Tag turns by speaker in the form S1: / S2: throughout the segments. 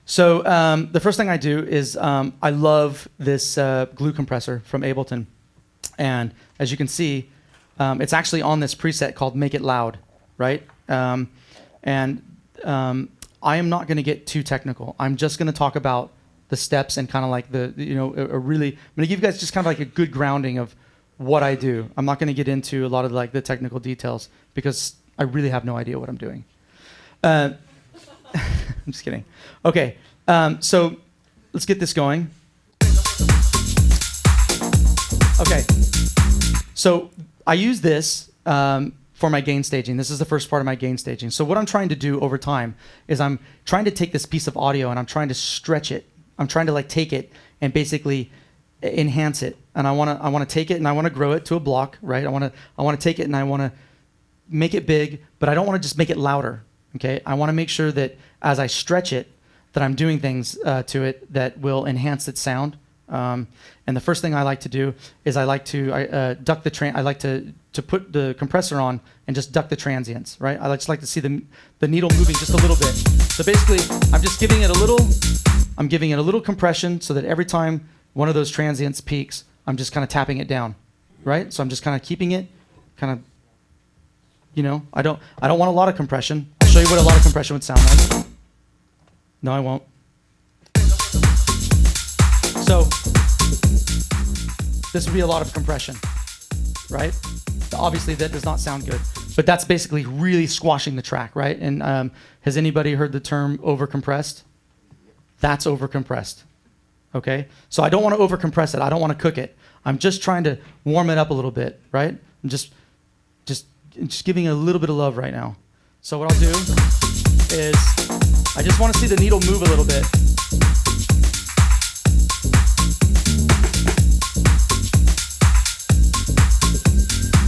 S1: So the first thing I do is I love this glue compressor from Ableton. And as you can see, it's actually on this preset called Make It Loud, right? I am not going to get too technical. I'm just going to talk about the steps and kind of like I'm going to give you guys just kind of like a good grounding of what I do. I'm not going to get into a lot of like the technical details because I really have no idea what I'm doing. I'm just kidding. Okay, so let's get this going. Okay, so I use this for my gain staging. This is the first part of my gain staging. So what I'm trying to do over time is I'm trying to take this piece of audio and I'm trying to stretch it. I'm trying to like take it and basically enhance it. And I want to take it and I want to grow it to a block, right? I want to take it and I want to make it big, but I don't want to just make it louder. Okay, I want to make sure that as I stretch it, that I'm doing things to it that will enhance its sound. And the first thing I like to do is I like to duck the I like to put the compressor on and just duck the transients, right? I just like to see the needle moving just a little bit. So basically, I'm just giving it a little compression so that every time one of those transients peaks, I'm just kind of tapping it down, right? So I'm just kind of keeping it, kind of, I don't want a lot of compression. I'll show you what a lot of compression would sound like. No, I won't. So this would be a lot of compression, right? Obviously that does not sound good, but that's basically really squashing the track, right? And has anybody heard the term overcompressed? That's overcompressed, okay? So I don't want to overcompress it. I don't want to cook it. I'm just trying to warm it up a little bit, right? I'm just giving it a little bit of love right now. So what I'll do is I just want to see the needle move a little bit.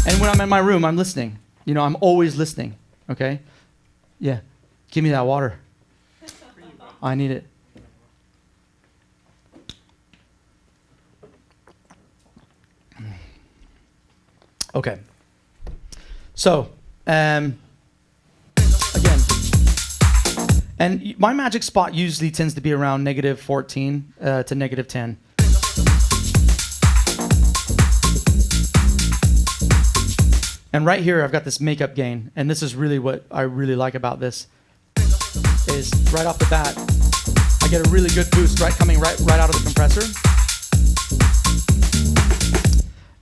S1: And when I'm in my room, I'm listening. I'm always listening, okay? Yeah, give me that water. I need it. Okay. So, again, and my magic spot usually tends to be around -14 to -10. And right here, I've got this makeup gain, and this is really what I really like about this. Is right off the bat, I get a really good boost coming right out of the compressor.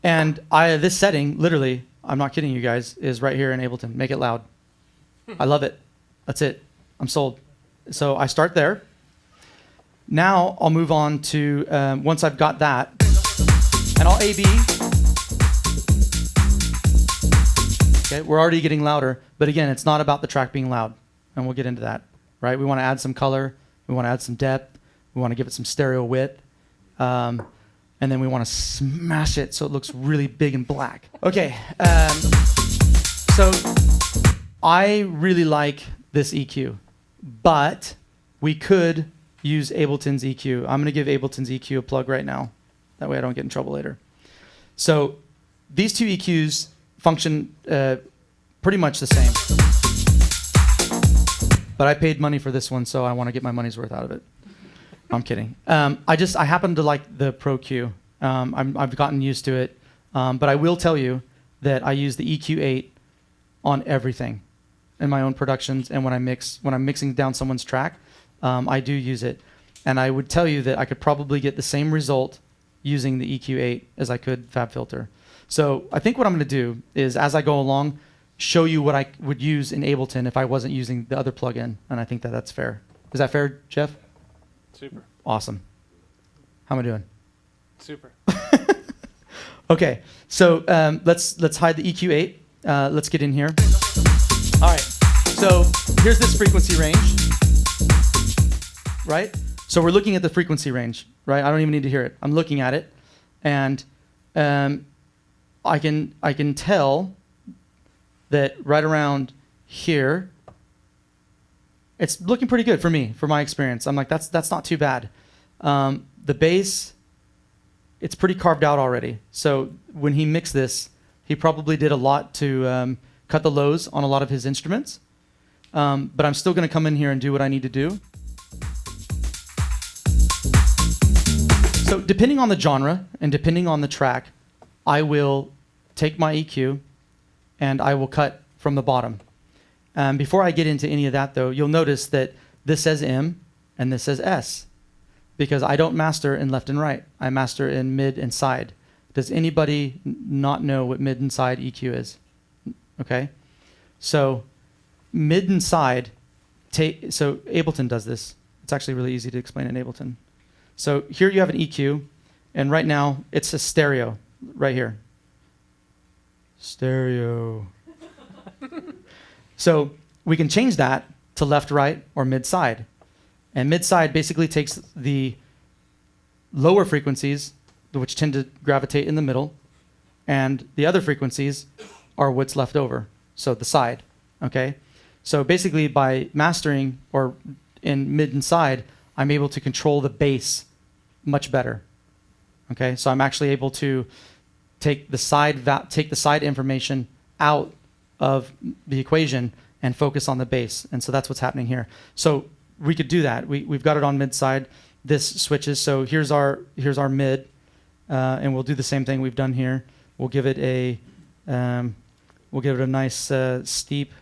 S1: And this setting, literally, I'm not kidding you guys, is right here in Ableton. Make it loud. I love it. That's it. I'm sold. So I start there. Now I'll move on to, once I've got that, and I'll A/B. Okay, we're already getting louder, but again, it's not about the track being loud, and we'll get into that, right? We want to add some color. We want to add some depth. We want to give it some stereo width. And then we want to smash it so it looks really big and black. Okay, so I really like this EQ, but we could use Ableton's EQ. I'm going to give Ableton's EQ a plug right now. That way I don't get in trouble later. So these two EQs function pretty much the same. But I paid money for this one, so I want to get my money's worth out of it. I'm kidding. I happen to like the Pro-Q. I've gotten used to it, but I will tell you that I use the EQ8 on everything in my own productions, and when I'm mixing down someone's track, I do use it. And I would tell you that I could probably get the same result using the EQ8 as I could FabFilter. So I think what I'm going to do is, as I go along, show you what I would use in Ableton if I wasn't using the other plugin, and I think that that's fair. Is that fair, Jeff?
S2: Super.
S1: Awesome. How am I doing?
S2: Super.
S1: Okay, so let's hide the EQ8. Let's get in here. All right, so here's this frequency range, right? So we're looking at the frequency range, right? I don't even need to hear it. I'm looking at it, and I can tell that right around here, it's looking pretty good for me, for my experience. I'm like, that's not too bad. The bass, it's pretty carved out already. So when he mixed this, he probably did a lot to cut the lows on a lot of his instruments. But I'm still going to come in here and do what I need to do. So depending on the genre and depending on the track, I will take my EQ and I will cut from the bottom. Before I get into any of that though, you'll notice that this says M and this says S because I don't master in left and right. I master in mid and side. Does anybody not know what mid and side EQ is? Okay. So mid and side, so Ableton does this. It's actually really easy to explain in Ableton. So here you have an EQ, and right now it's a stereo right here. Stereo. So we can change that to left, right, or mid side. And mid side basically takes the lower frequencies, which tend to gravitate in the middle, and the other frequencies are what's left over. So the side, okay? So basically by mastering or in mid and side, I'm able to control the bass much better. Okay, so I'm actually able to take the side information out of the equation and focus on the bass, and so that's what's happening here. So we could do that. We've got it on mid side. This switches. So here's our mid, and we'll do the same thing we've done here. We'll give it a nice steep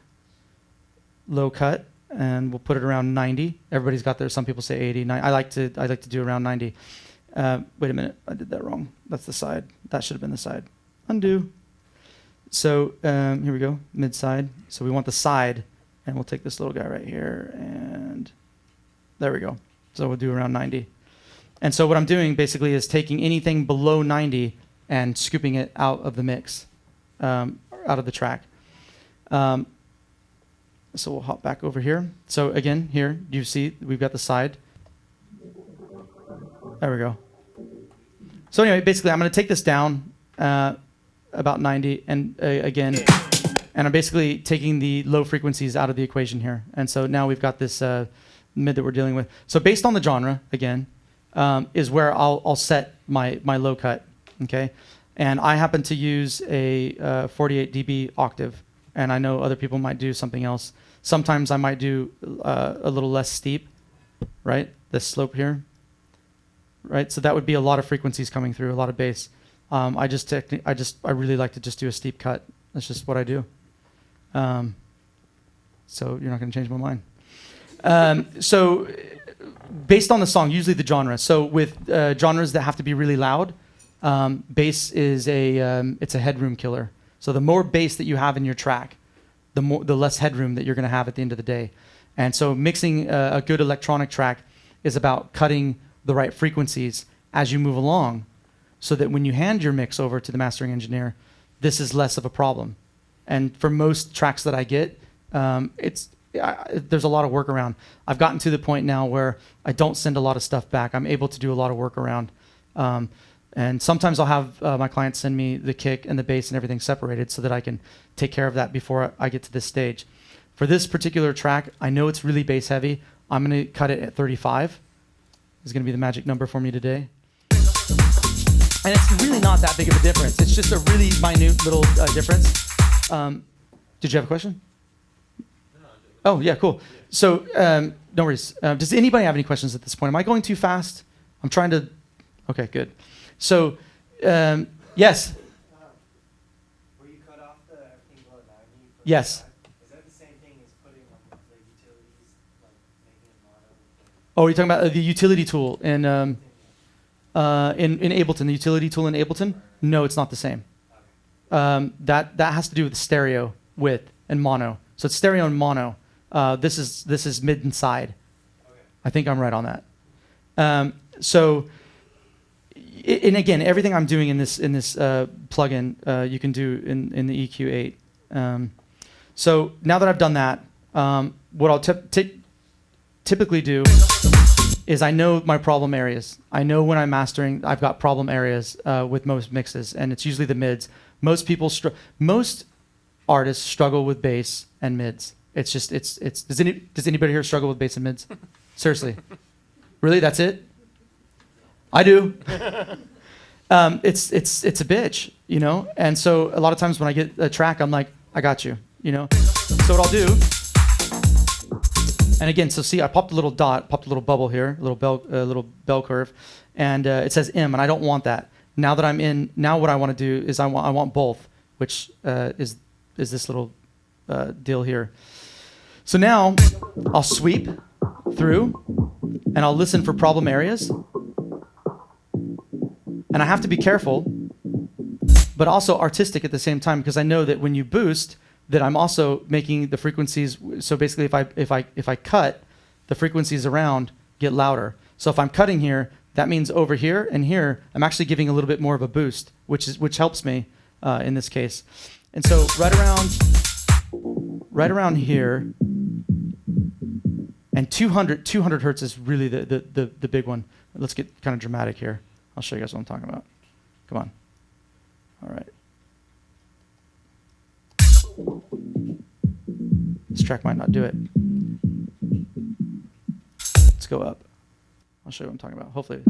S1: low cut, and we'll put it around 90. Everybody's got their. Some people say 80. I like to do around 90. Wait a minute, I did that wrong. That's the side. That should have been the side. Undo. So here we go, mid side. So we want the side, and we'll take this little guy right here, and there we go. So we'll do around 90. And so what I'm doing basically is taking anything below 90 and scooping it out of the mix, out of the track. So we'll hop back over here. So again, here you see we've got the side. There we go. So anyway, basically I'm going to take this down about 90, and again, and I'm basically taking the low frequencies out of the equation here. And so now we've got this mid that we're dealing with. So based on the genre, again, is where I'll set my low cut, okay? And I happen to use a 48 dB octave, and I know other people might do something else. Sometimes I might do a little less steep, right? This slope here, right? So that would be a lot of frequencies coming through, a lot of bass. I really like to just do a steep cut. That's just what I do. So you're not going to change my mind. So based on the song, usually the genre. So with genres that have to be really loud, bass is it's a headroom killer. So the more bass that you have in your track, the less headroom that you're going to have at the end of the day. And so mixing a good electronic track is about cutting the right frequencies as you move along, so that when you hand your mix over to the mastering engineer, this is less of a problem. And for most tracks that I get, there's a lot of workaround. I've gotten to the point now where I don't send a lot of stuff back. I'm able to do a lot of workaround. And sometimes I'll have my clients send me the kick and the bass and everything separated so that I can take care of that before I get to this stage. For this particular track, I know it's really bass heavy. I'm going to cut it at 35. It's going to be the magic number for me today. And it's really not that big of a difference. It's just a really minute little difference. Did you have a question? Oh, yeah, cool. So, no worries. Does anybody have any questions at this point? Am I going too fast? I'm trying to... Okay, good. So, yes?
S3: Where you cut off everything below 90?
S1: Yes.
S3: Is that the same thing as putting the utilities, like making it mono?
S1: Oh, you're talking about the utility tool in Ableton, the utility tool in Ableton? No, it's not the same. That has to do with stereo, width, and mono. So it's stereo and mono. This is mid and side.
S3: Okay.
S1: I think I'm right on that. And again, everything I'm doing in this plugin, you can do in the EQ8. So now that I've done that, what I'll typically do is I know my problem areas. I know when I'm mastering, I've got problem areas with most mixes, and it's usually the mids. Most artists struggle with bass and mids. It's just does anybody here struggle with bass and mids? Seriously, really? That's it? I do. It's a bitch, you know. And so a lot of times when I get a track, I'm like, I got you, you know. So what I'll do. And again, so see, I popped a little dot, popped a little bubble here, a little bell curve, and it says M, and I don't want that. Now that I'm in, now what I want to do is I want both, which is this little deal here. So now I'll sweep through, and I'll listen for problem areas. And I have to be careful, but also artistic at the same time, because I know that when you boost, that I'm also making the frequencies. So basically, if I cut, the frequencies around get louder. So if I'm cutting here, that means over here and here, I'm actually giving a little bit more of a boost, which helps me in this case. And so right around here, and 200 hertz is really the big one. Let's get kind of dramatic here. I'll show you guys what I'm talking about. Come on. All right. This track might not do it. Let's go up. I'll show you what I'm talking about. Hopefully.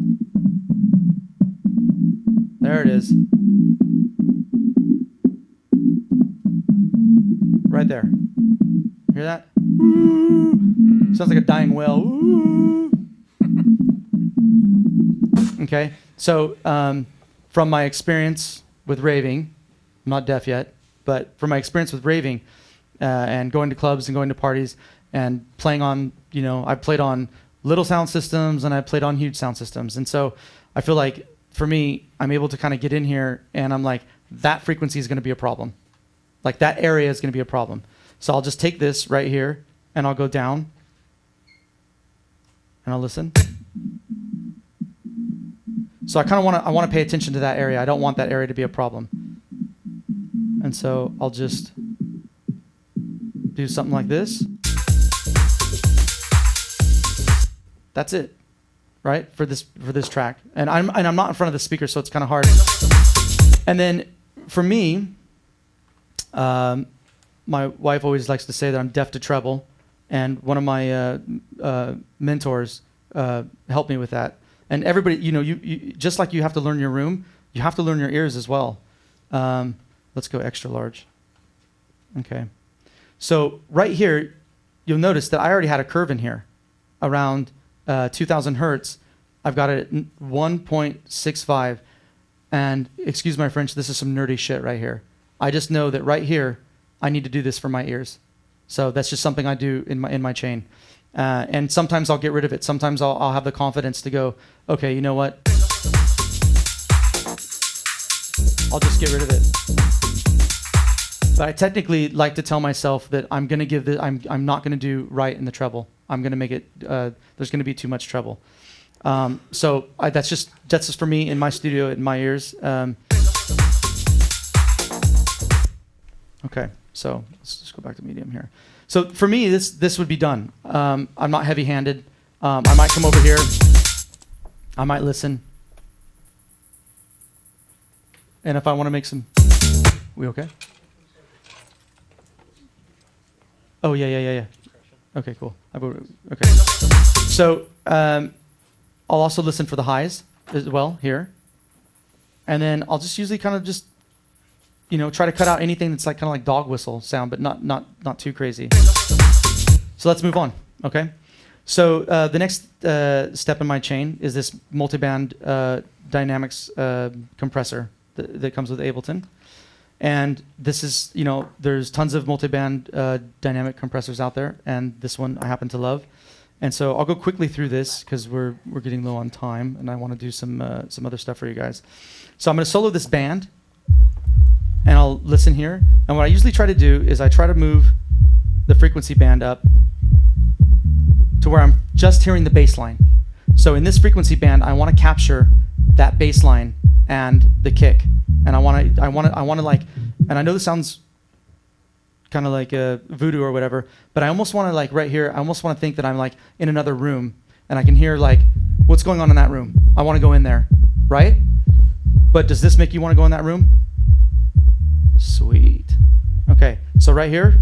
S1: There it is. Right there. Hear that? Sounds like a dying whale. Okay. So from my experience with raving, I'm not deaf yet, but from my experience with raving and going to clubs and going to parties and playing on, I played on little sound systems and I played on huge sound systems. And so I feel like for me, I'm able to kind of get in here and I'm like, that frequency is going to be a problem. Like that area is going to be a problem. So I'll just take this right here and I'll go down and I'll listen. So I want to pay attention to that area. I don't want that area to be a problem. And so I'll just do something like this. That's it, right? For this track. And I'm not in front of the speaker, so it's kind of hard. And then for me, my wife always likes to say that I'm deaf to treble, and one of my mentors helped me with that. And everybody, you just like you have to learn your room, you have to learn your ears as well. Let's go extra large. Okay. So right here, you'll notice that I already had a curve in here around 2000 hertz. I've got it at 1.65. And excuse my French, this is some nerdy shit right here. I just know that right here, I need to do this for my ears. So that's just something I do in my chain. And sometimes I'll get rid of it. Sometimes I'll have the confidence to go, okay, you know what? I'll just get rid of it. But I technically like to tell myself that I'm going to give the, I'm not going to do right in the treble. I'm going to make it, there's going to be too much treble. So that's just for me in my studio, in my ears. Okay, so let's just go back to medium here. So for me, this would be done. I'm not heavy-handed. I might come over here. I might listen. And if I want to make some, we okay? Oh yeah. Okay, cool. Okay. So I'll also listen for the highs as well here, and then I'll just usually kind of just, try to cut out anything that's like kind of like dog whistle sound, but not too crazy. So let's move on. Okay. So the next step in my chain is this Multiband Dynamics compressor that comes with Ableton. And this is, there's tons of multiband dynamic compressors out there, and this one I happen to love. And so I'll go quickly through this because we're getting low on time, and I want to do some other stuff for you guys. So I'm going to solo this band, and I'll listen here. And what I usually try to do is I try to move the frequency band up to where I'm just hearing the bass line. So in this frequency band, I want to capture that bass line and the kick. And I want to like, and I know this sounds kind of like voodoo or whatever, but I almost want to like right here, I almost want to think that I'm like in another room and I can hear like what's going on in that room. I want to go in there, right? But does this make you want to go in that room? Sweet. Okay, so right here,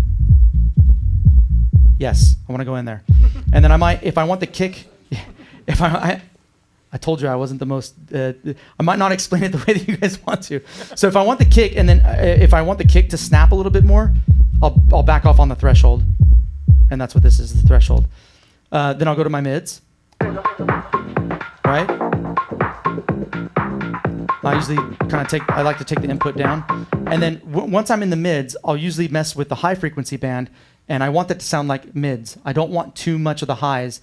S1: yes, I want to go in there. And then I might, if I want the kick, if I told you I wasn't the most, I might not explain it the way that you guys want to. So if I want the kick, and then if I want the kick to snap a little bit more, I'll back off on the threshold. And that's what this is, the threshold. Then I'll go to my mids. Right? I like to take the input down. And then once I'm in the mids, I'll usually mess with the high frequency band, and I want that to sound like mids. I don't want too much of the highs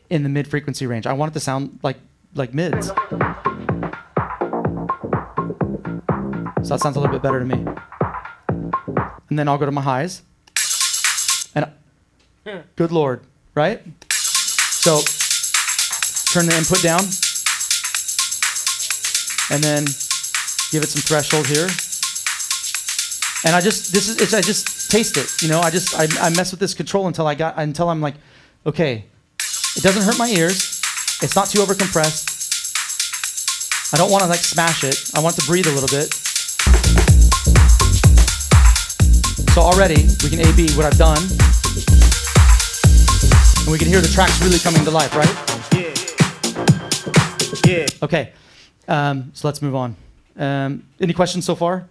S1: in the mid frequency range. I want it to sound like mids. So that sounds a little bit better to me. And then I'll go to my highs. And good Lord, right? So turn the input down. And then give it some threshold here. And I just taste it, you know. I mess with this control until I'm like, okay, it doesn't hurt my ears. It's not too overcompressed. I don't want to like smash it. I want it to breathe a little bit. So already we can A/B what I've done, and we can hear the tracks really coming to life, right? Yeah. Okay. So let's move on. Any questions so far?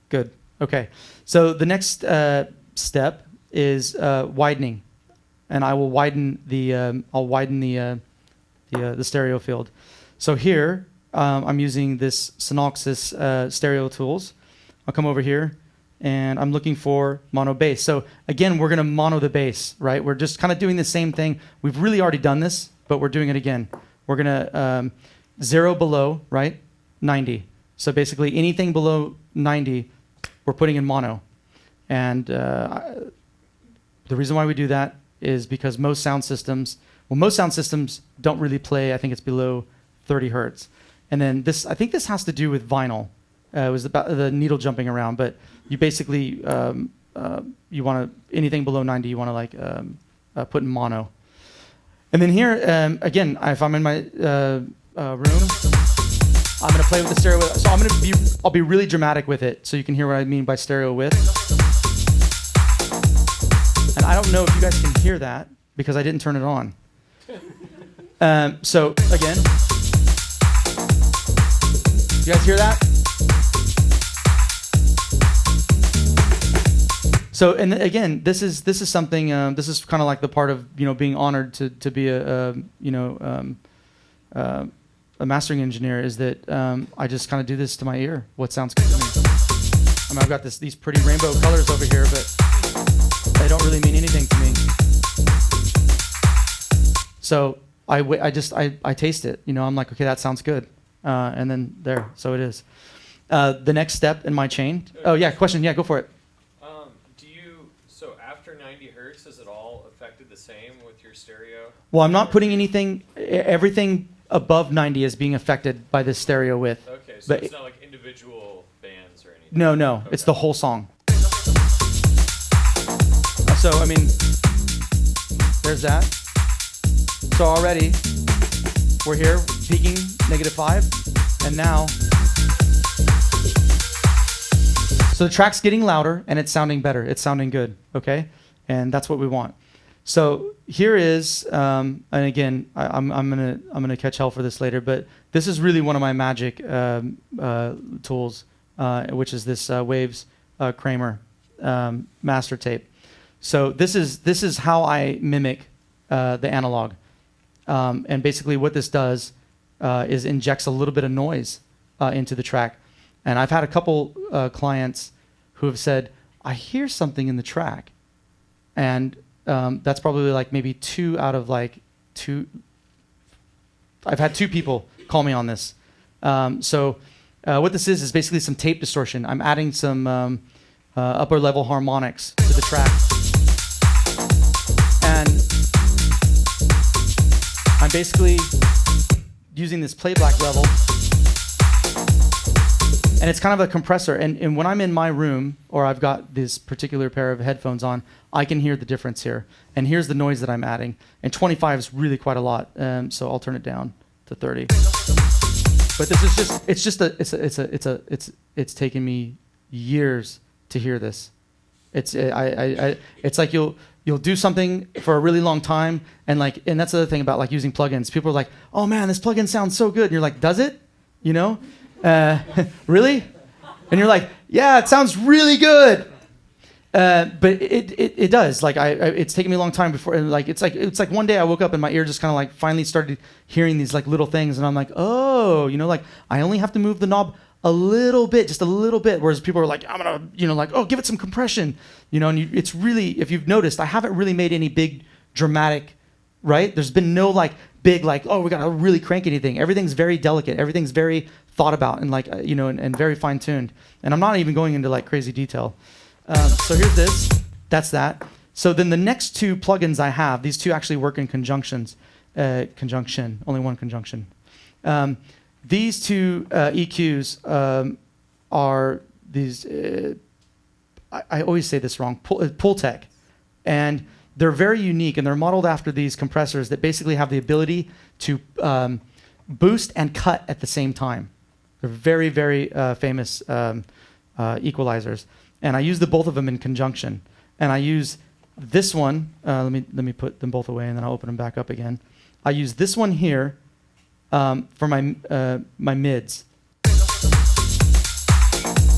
S1: Good. Okay. So the next step is widening, and I will widen the the stereo field. So here I'm using this Sonalksis StereoTools. I'll come over here, and I'm looking for mono bass. So again, we're gonna mono the bass, right? We're just kind of doing the same thing. We've really already done this, but we're doing it again. We're gonna 0 below, right? 90. So basically anything below 90, we're putting in mono. And the reason why we do that is because most sound systems don't really play, I think it's below 30 hertz. And then this, I think this has to do with vinyl. It was about the needle jumping around, but you basically, you want to, anything below 90, you want to like put in mono. And then here, again, if I'm in my room, I'm going to play with the stereo width. So I'll be really dramatic with it so you can hear what I mean by stereo width. And I don't know if you guys can hear that because I didn't turn it on. So again, you guys hear that? So, and again, this is something. This is kind of like the part of being honored to be a mastering engineer, is that I just kind of do this to my ear. What sounds good to me? I mean, I've got these pretty rainbow colors over here, but they don't really mean anything to me. So I taste it. I'm like, okay, that sounds good, and then there. So it is. The next step in my chain. Oh yeah, question. Yeah, go for it.
S4: So after 90 hertz, is it all affected the same with your stereo?
S1: Well, I'm not putting anything. Everything above 90 is being affected by this stereo width.
S4: Okay, so it's not like individual bands or anything?
S1: No, okay. It's the whole song. So, I mean, there's that. So already, we're here, peaking -5, and now, so the track's getting louder, and it's sounding better. It's sounding good, okay? And that's what we want. So here is, and again, I'm gonna catch hell for this later, but this is really one of my magic tools, which is this Waves Kramer master tape. So this is how I mimic the analog, and basically what this does is injects a little bit of noise into the track. And I've had a couple clients who have said, I hear something in the track. And that's probably like maybe 2 out of like 2. I've had 2 people call me on this. So what this is basically some tape distortion. I'm adding some upper level harmonics to the track. And I'm basically using this playback level. And it's kind of a compressor. And when I'm in my room, or I've got this particular pair of headphones on, I can hear the difference here. And here's the noise that I'm adding. And 25 is really quite a lot. So I'll turn it down to 30. But this is it's taken me years to hear this. It's like you'll do something for a really long time, and that's the other thing about like using plugins. People are like, oh man, this plugin sounds so good. And you're like, does it? Really? And you're like, yeah, it sounds really good. But it does. Like it's taken me a long time before. And like it's like one day I woke up and my ear just kind of like finally started hearing these like little things, and I'm like, oh, like I only have to move the knob a little bit, just a little bit. Whereas people are like, I'm gonna, like, oh, give it some compression, And it's really, if you've noticed, I haven't really made any big dramatic, right? There's been no like big like, oh, we gotta really crank anything. Everything's very delicate. Everything's very thought about and like and very fine tuned. And I'm not even going into like crazy detail. So here's this. That's that. So then the next two plugins I have, these two actually work in conjunction, only one conjunction. These two EQs are these, I always say this wrong, PuigTec. And they're very unique, and they're modeled after these compressors that basically have the ability to boost and cut at the same time. They're very, very famous equalizers. And I use the both of them in conjunction. And I use this one, let me put them both away and then I'll open them back up again. I use this one here for my mids.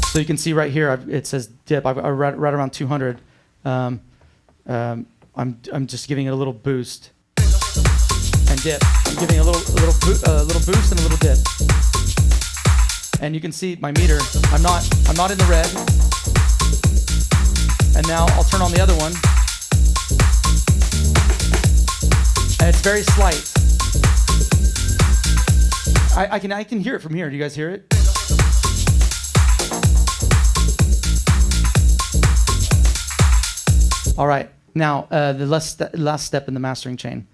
S1: So you can see right here, it says dip. I'm right around 200. I'm just giving it a little boost and dip. I'm giving a little boost and a little dip. And you can see my meter. I'm not in the red. And now I'll turn on the other one. And it's very slight. I can hear it from here. Do you guys hear it? All right. Now, the last step in the mastering chain.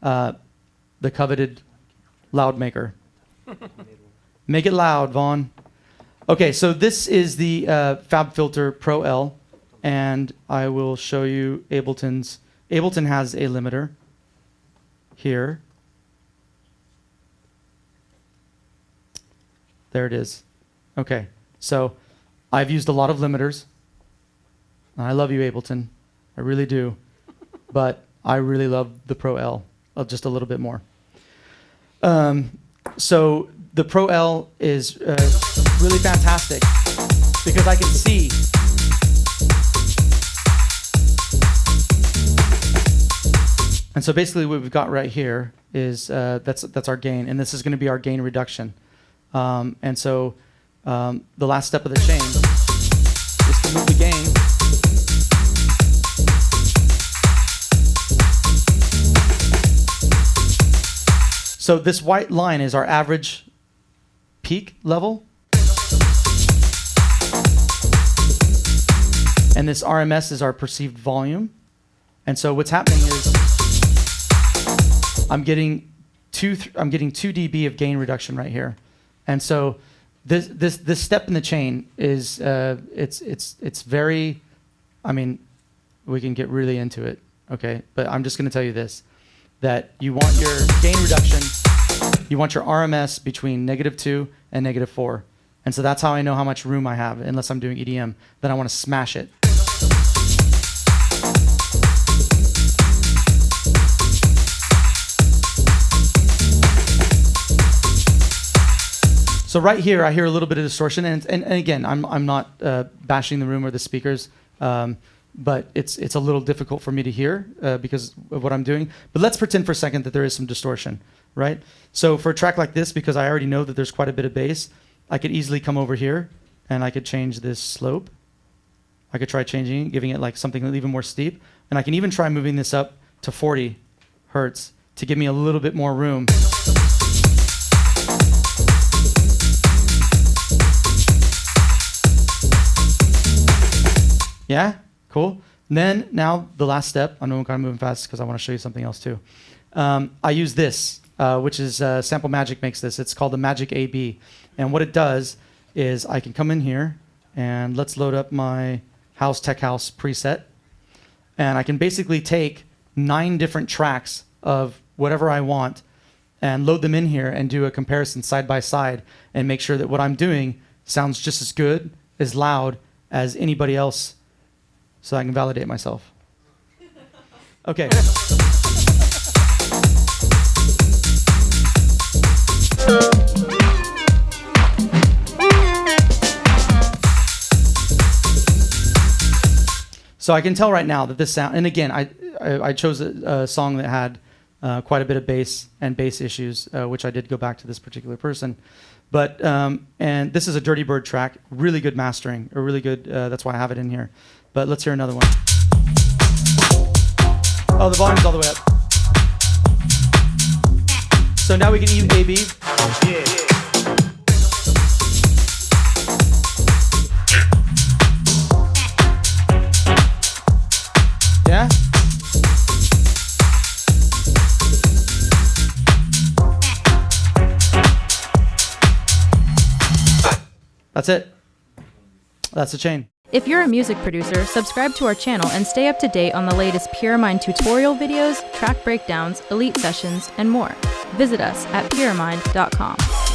S1: The coveted loud maker. Make it loud, Vaughn. Okay, so this is the FabFilter Pro-L. And I will show you Ableton's. Ableton has a limiter here. There it is. Okay, so I've used a lot of limiters. I love you, Ableton. I really do. But I really love the Pro-L just a little bit more. So the Pro-L is really fantastic because I can see. And so basically what we've got right here is that's our gain, and this is going to be our gain reduction. And so the last step of the chain is to move the gain. So this white line is our average peak level. And this RMS is our perceived volume. And so what's happening is I'm getting 2 dB of gain reduction right here, and so this step in the chain is it's very, I mean, we can get really into it, okay? But I'm just going to tell you this: that you want your gain reduction, you want your RMS between -2 and -4, and so that's how I know how much room I have. Unless I'm doing EDM, then I want to smash it. So right here, I hear a little bit of distortion, and again, I'm not bashing the room or the speakers, but it's a little difficult for me to hear because of what I'm doing. But let's pretend for a second that there is some distortion, right? So for a track like this, because I already know that there's quite a bit of bass, I could easily come over here, and I could change this slope. I could try changing it, giving it like something even more steep, and I can even try moving this up to 40 hertz to give me a little bit more room. Yeah, cool. And then now the last step. I know I'm kind of moving fast because I want to show you something else too. I use this, which is Sample Magic makes this. It's called the Magic AB, and what it does is I can come in here and let's load up my Tech House preset, and I can basically take 9 different tracks of whatever I want and load them in here and do a comparison side by side and make sure that what I'm doing sounds just as good, as loud as anybody else, so I can validate myself. Okay. So I can tell right now that this sound, and again, I chose a song that had quite a bit of bass and bass issues, which I did go back to this particular person. But, and this is a Dirty Bird track, really good mastering, or really good, that's why I have it in here. But let's hear another one. Oh, the volume's all the way up. So now we can use A, B. Yeah. Yeah? That's it. That's the chain.
S5: If you're a music producer, subscribe to our channel and stay up to date on the latest Pyramind tutorial videos, track breakdowns, elite sessions, and more. Visit us at pyramind.com.